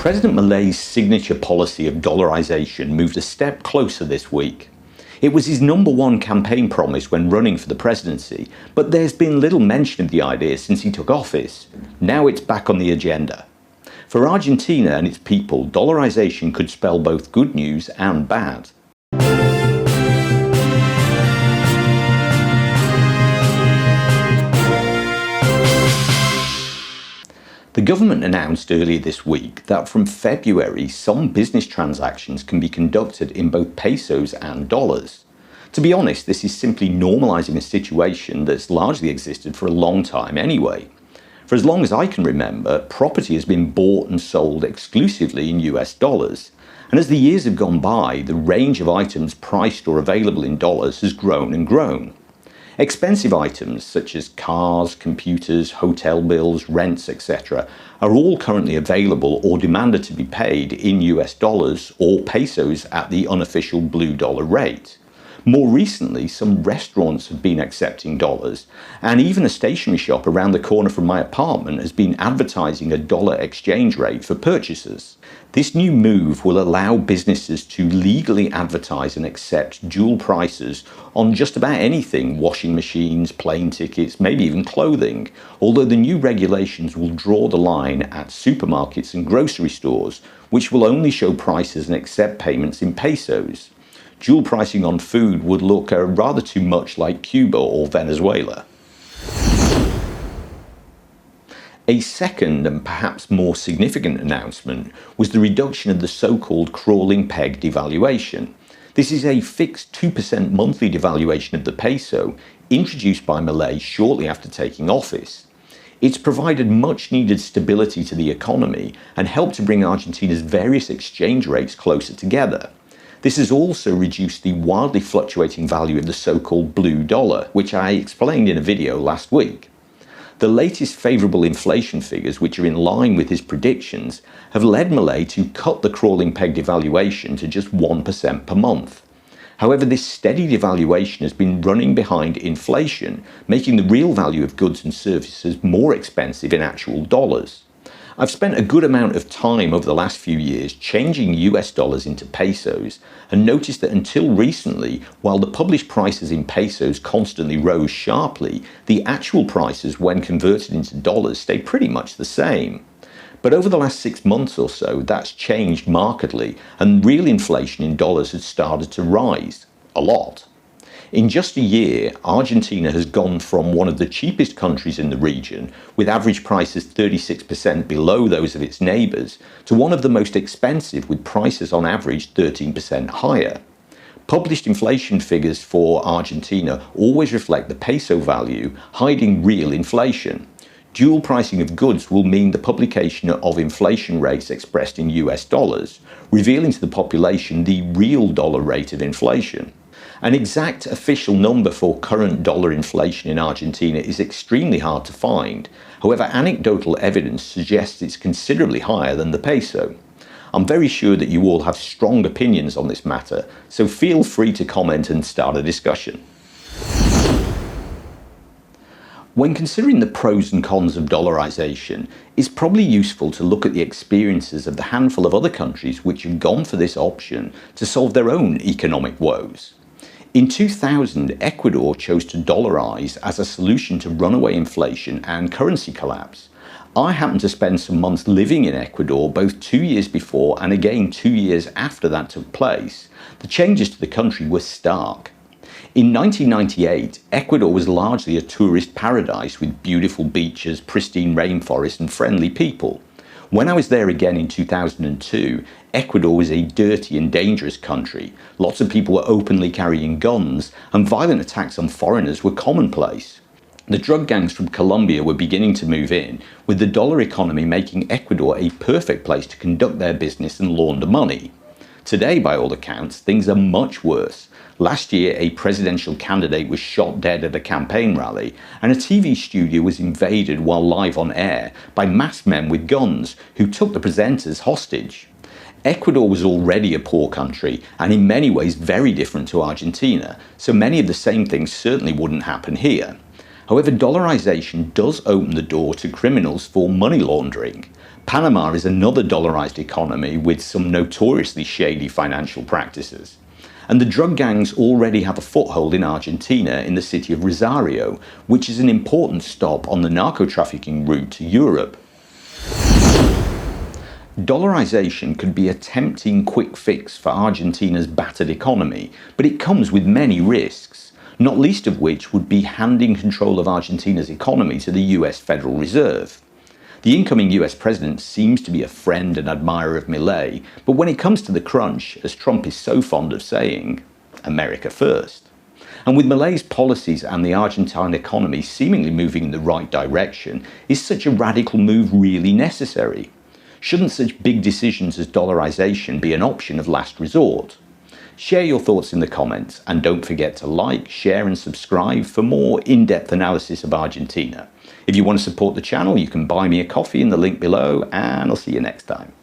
President Milei's signature policy of dollarization moved a step closer this week. It was his #1 campaign promise when running for the presidency, but there's been little mention of the idea since he took office. Now it's back on the agenda. For Argentina and its people, dollarization could spell both good news and bad. The government announced earlier this week that from February, some business transactions can be conducted in both pesos and dollars. To be honest, this is simply normalizing a situation that's largely existed for a long time anyway. For as long as I can remember, property has been bought and sold exclusively in US dollars. And as the years have gone by, the range of items priced or available in dollars has grown and grown. Expensive items such as cars, computers, hotel bills, rents, etc. are all currently available or demanded to be paid in US dollars or pesos at the unofficial blue dollar rate. More recently, some restaurants have been accepting dollars, and even a stationery shop around the corner from my apartment has been advertising a dollar exchange rate for purchasers. This new move will allow businesses to legally advertise and accept dual prices on just about anything: washing machines, plane tickets, maybe even clothing, although the new regulations will draw the line at supermarkets and grocery stores, which will only show prices and accept payments in pesos. Dual pricing on food would look rather too much like Cuba or Venezuela. A second and perhaps more significant announcement was the reduction of the so-called crawling peg devaluation. This is a fixed 2% monthly devaluation of the peso introduced by Milei shortly after taking office. It's provided much needed stability to the economy and helped to bring Argentina's various exchange rates closer together. This has also reduced the wildly fluctuating value of the so-called blue dollar, which I explained in a video last week. The latest favourable inflation figures, which are in line with his predictions, have led Milei to cut the crawling peg devaluation to just 1% per month. However, this steady devaluation has been running behind inflation, making the real value of goods and services more expensive in actual dollars. I've spent a good amount of time over the last few years changing US dollars into pesos and noticed that until recently, while the published prices in pesos constantly rose sharply, the actual prices when converted into dollars stayed pretty much the same. But over the last 6 months or so, that's changed markedly, and real inflation in dollars has started to rise. A lot. In just a year, Argentina has gone from one of the cheapest countries in the region, with average prices 36% below those of its neighbours, to one of the most expensive, with prices on average 13% higher. Published inflation figures for Argentina always reflect the peso value, hiding real inflation. Dual pricing of goods will mean the publication of inflation rates expressed in US dollars, revealing to the population the real dollar rate of inflation. An exact official number for current dollar inflation in Argentina is extremely hard to find. However, anecdotal evidence suggests it's considerably higher than the peso. I'm very sure that you all have strong opinions on this matter, so feel free to comment and start a discussion. When considering the pros and cons of dollarization, it's probably useful to look at the experiences of the handful of other countries which have gone for this option to solve their own economic woes. In 2000, Ecuador chose to dollarize as a solution to runaway inflation and currency collapse. I happened to spend some months living in Ecuador both 2 years before and again 2 years after that took place. The changes to the country were stark. In 1998, Ecuador was largely a tourist paradise with beautiful beaches, pristine rainforests and friendly people. When I was there again in 2002, Ecuador was a dirty and dangerous country. Lots of people were openly carrying guns, and violent attacks on foreigners were commonplace. The drug gangs from Colombia were beginning to move in, with the dollar economy making Ecuador a perfect place to conduct their business and launder money. Today, by all accounts, things are much worse. Last year, a presidential candidate was shot dead at a campaign rally, and a TV studio was invaded while live on air by masked men with guns who took the presenters hostage. Ecuador was already a poor country, and in many ways very different to Argentina, so many of the same things certainly wouldn't happen here. However, dollarization does open the door to criminals for money laundering. Panama is another dollarized economy with some notoriously shady financial practices. And the drug gangs already have a foothold in Argentina in the city of Rosario, which is an important stop on the narco-trafficking route to Europe. Dollarization could be a tempting quick fix for Argentina's battered economy, but it comes with many risks, not least of which would be handing control of Argentina's economy to the US Federal Reserve. The incoming US president seems to be a friend and admirer of Milei, but when it comes to the crunch, as Trump is so fond of saying, America first. And with Milei's policies and the Argentine economy seemingly moving in the right direction, is such a radical move really necessary? Shouldn't such big decisions as dollarization be an option of last resort? Share your thoughts in the comments, and don't forget to like, share and subscribe for more in-depth analysis of Argentina. If you want to support the channel, you can buy me a coffee in the link below, and I'll see you next time.